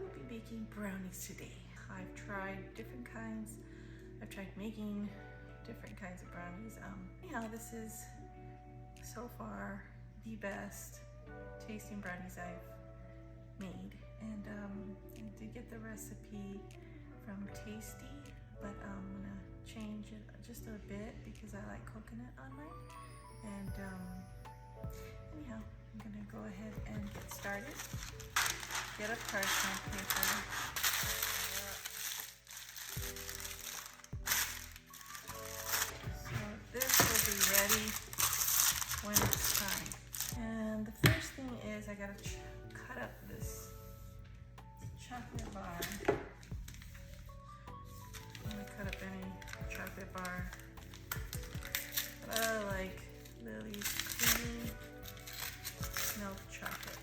will be making brownies today. I've tried different kinds. I've tried making different kinds of brownies. Anyhow, this is so far the best tasting brownies I've made. And I did get the recipe from Tasty, but I'm gonna change it just a bit because I like coconut on mine. And anyhow, I'm gonna go ahead and get started. Get a parchment paper. So this will be ready when it's time. And the first thing is I gotta cut up this chocolate bar. I'm gonna cut up any chocolate bar. But I like Lily's creamy milk chocolate.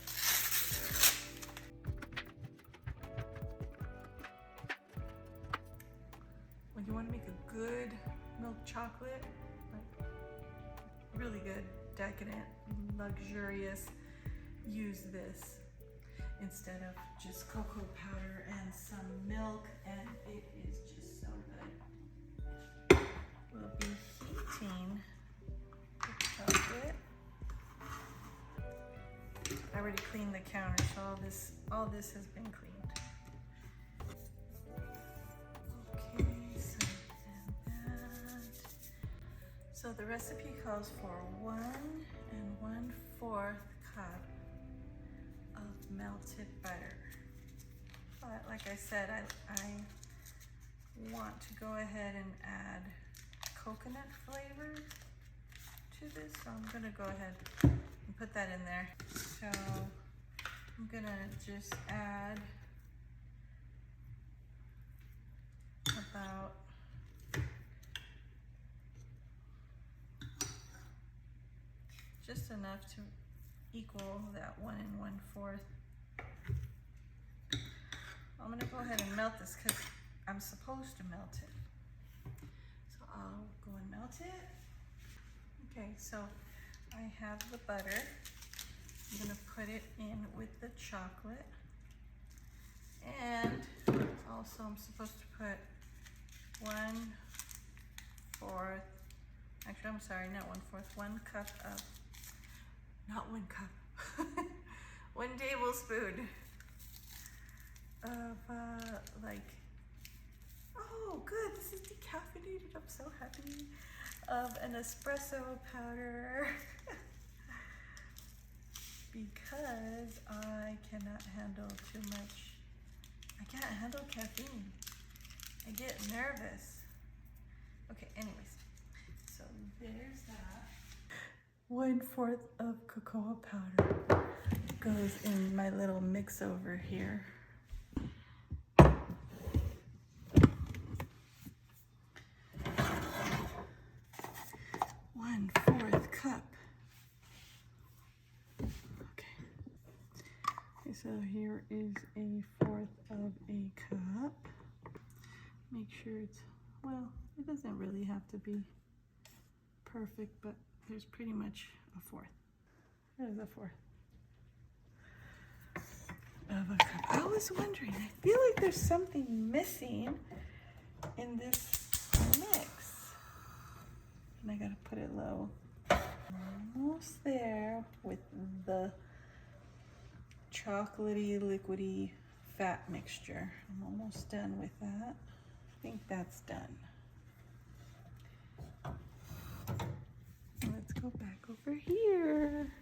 When you want to make a good milk chocolate, like really good, decadent, luxurious, use this instead of just cocoa powder and some milk, and it is just so good. We'll be heating the chocolate. I already cleaned the counter, so all this has been cleaned. Okay, so and that. So the recipe calls for 1 1/4 cup of melted butter. But like I said, I want to go ahead and add coconut flavor to this, so I'm gonna go ahead and put that in there. So I'm gonna just add about just enough to equal that 1 1/4. I'm gonna go ahead and melt this because I'm supposed to melt it. So I'll go and melt it. Okay, so I have the butter. I'm gonna put it in with the chocolate. And also I'm supposed to put 1/4, actually I'm sorry, not 1/4, 1 cup of, not 1 cup, 1 tablespoon of like, oh good, this is decaffeinated, I'm so happy, of an espresso powder because I cannot handle too much. I can't handle caffeine. I get nervous. Okay, anyways, so there's that. 1/4 of cocoa powder goes in my little mix over here. 1/4 cup. Okay. So here is 1/4 of a cup. Make sure it's, well, it doesn't really have to be perfect, but there's pretty much 1/4. There's 1/4 of a cup. I was wondering, I feel like there's something missing in this mix. And I gotta put it low. Almost there with the chocolatey, liquidy fat mixture. I'm almost done with that. I think that's done. Let's go back over here.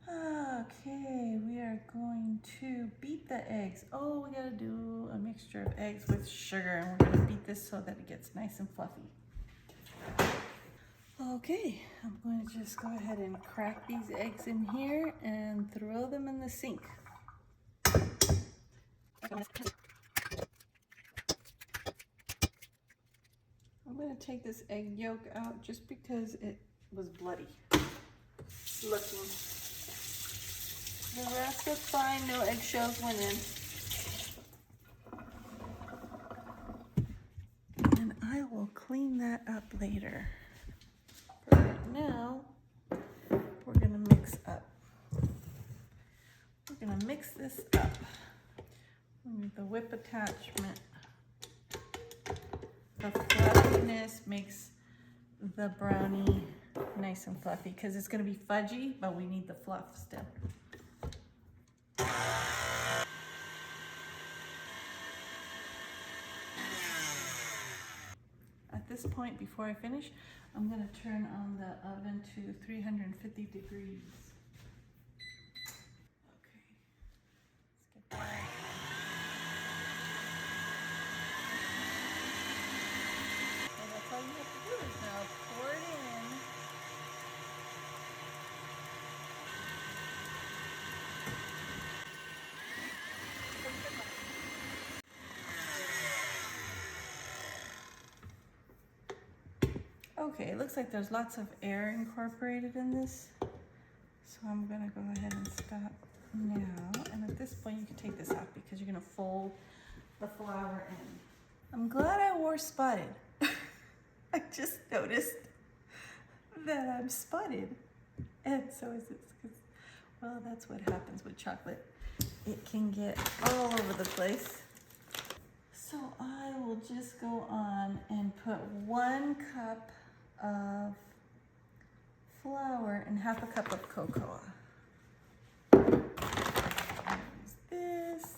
Okay, we are going to beat the eggs. Oh, we gotta do a mixture of eggs with sugar, and we're gonna beat this so that it gets nice and fluffy. Okay, I'm going to just go ahead and crack these eggs in here and throw them in the sink. I'm going to take this egg yolk out just because it was bloody looking. The rest was fine, no eggshells went in. And I will clean that up later. For right now, we're going to mix up. We're going to mix this up With the whip attachment. The fluffiness makes the brownie nice and fluffy because it's going to be fudgy, but we need the fluff still. At this point, before I finish, I'm going to turn on the oven to 350 degrees. Okay, let's get that. And that's all you have to do is now pour it in. Okay, it looks like there's lots of air incorporated in this. So I'm gonna go ahead and stop now. And at this point you can take this off because you're gonna fold the flour in. I'm glad I wore spotted. I just noticed that I'm spotted. And so is it, well, that's what happens with chocolate. It can get all over the place. So I will just go on and put 1 cup of flour and half a cup of cocoa. Use this.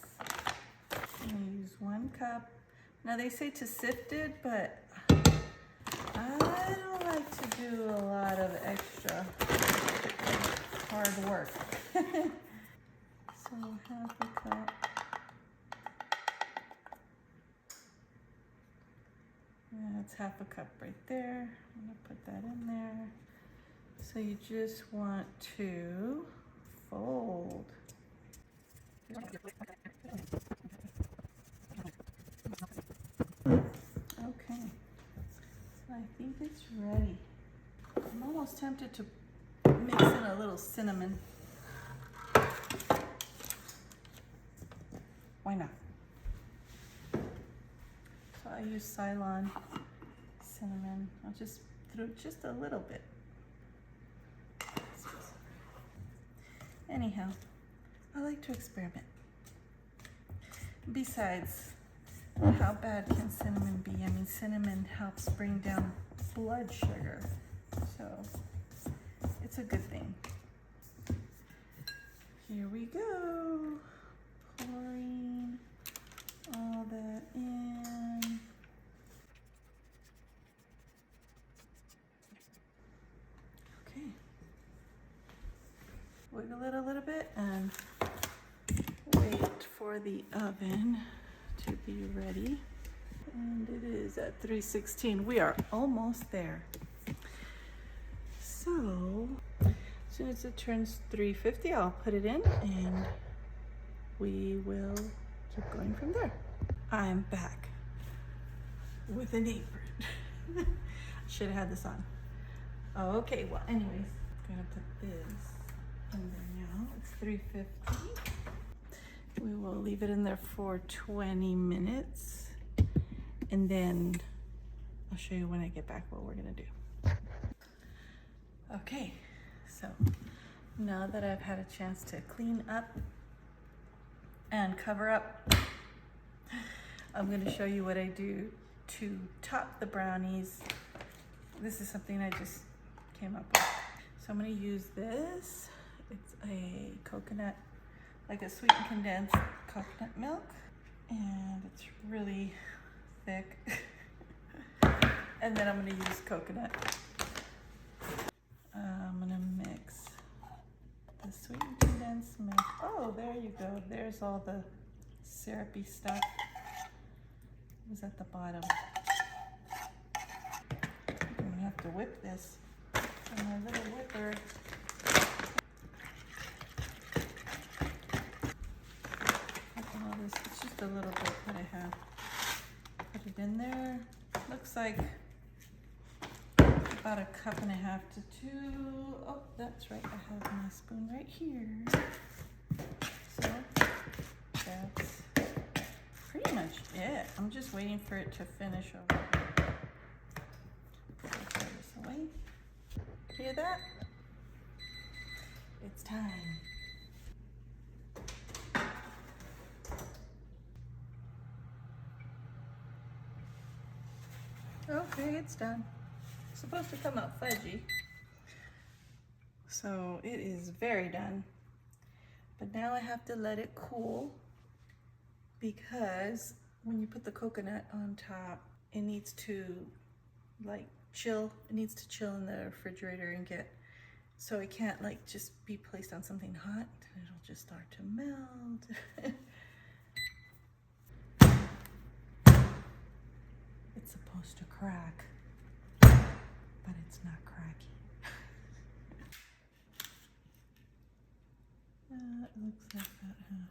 I'm gonna use 1 cup. Now they say to sift it, but I don't like to do a lot of extra hard work. So half a cup. That's half a cup right there. I'm gonna put that in there. So you just want to fold. Okay, so I think it's ready. I'm almost tempted to mix in a little cinnamon. Why not? So I use Ceylon cinnamon. I'll just throw just a little bit. Anyhow, I like to experiment. Besides, how bad can cinnamon be? I mean, cinnamon helps bring down blood sugar, so it's a good thing. Here we go. Pouring all that in. Okay. Wiggle it a little bit and wait for the oven to be ready. And it is at 316. We are almost there. So, as soon as it turns 350, I'll put it in and we will keep going from there. I'm back with an apron. Should have had this on. Okay, well, anyways, I'm gonna put this in there now. It's 350. We will leave it in there for 20 minutes. And then I'll show you when I get back what we're gonna do. Okay, so now that I've had a chance to clean up and cover up, I'm gonna show you what I do to top the brownies. This is something I just came up with. So I'm gonna use this. It's a coconut, like a sweetened condensed coconut milk. And it's really thick. And then I'm gonna use coconut. I'm gonna mix the sweetened condensed milk. Oh, there you go. There's all the syrupy stuff. It was at the bottom. I'm gonna have to whip this with my little whipper. All this, it's just a little bit that I have. Put it in there. Looks like about 1.5 cups to 2. Oh, that's right. I have my spoon right here. So that's pretty much it. I'm just waiting for it to finish over. Throw this away. Hear that? It's time. Okay, it's done. It's supposed to come out fudgy. So it is very done. But now I have to let it cool because when you put the coconut on top, it needs to like chill. It needs to chill in the refrigerator and get, so it can't like just be placed on something hot. It'll just start to melt. It's supposed to crack, but it's not cracking. It looks like that, huh?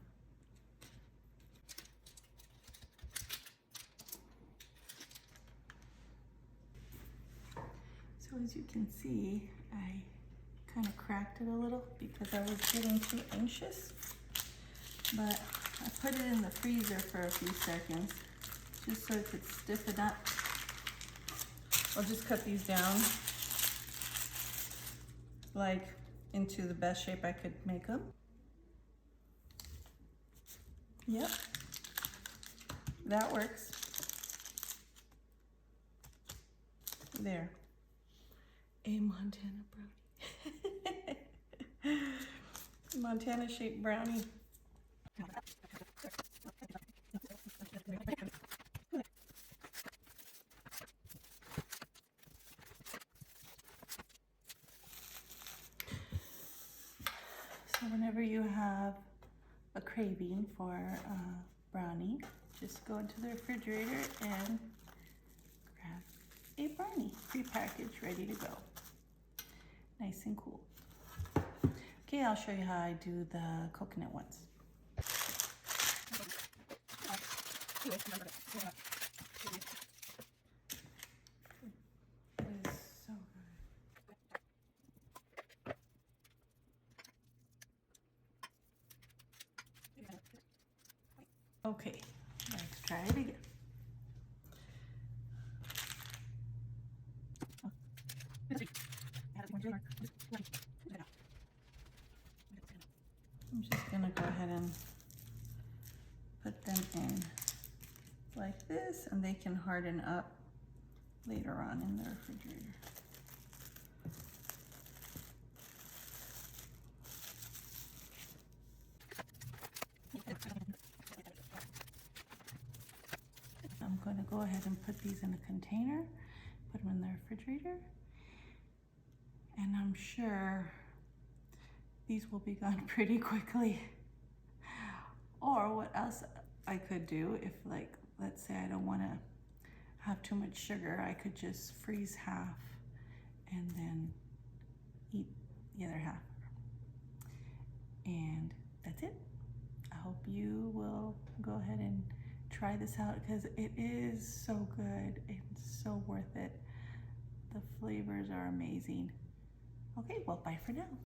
So as you can see, I kind of cracked it a little because I was getting too anxious, but I put it in the freezer for a few seconds just so it could stiffen up. I'll just cut these down like into the best shape I could make them. Yep, that works. There, a Montana brownie. Montana shaped brownie. So whenever you have a craving for a brownie, just go into the refrigerator and grab a brownie, prepackaged, ready to go. Nice and cool. Okay, I'll show you how I do the coconut ones. It is so good. Okay, let's try it again. I'm just gonna go ahead and put them in like this, and they can harden up later on in the refrigerator. I'm going to go ahead and put these in a container, put them in the refrigerator, and I'm sure these will be gone pretty quickly. Or what else I could do, if like, let's say I don't want to have too much sugar, I could just freeze half and then eat the other half. And that's it. I hope you will go ahead and try this out because it is so good. It's so worth it. The flavors are amazing. Okay, well, bye for now.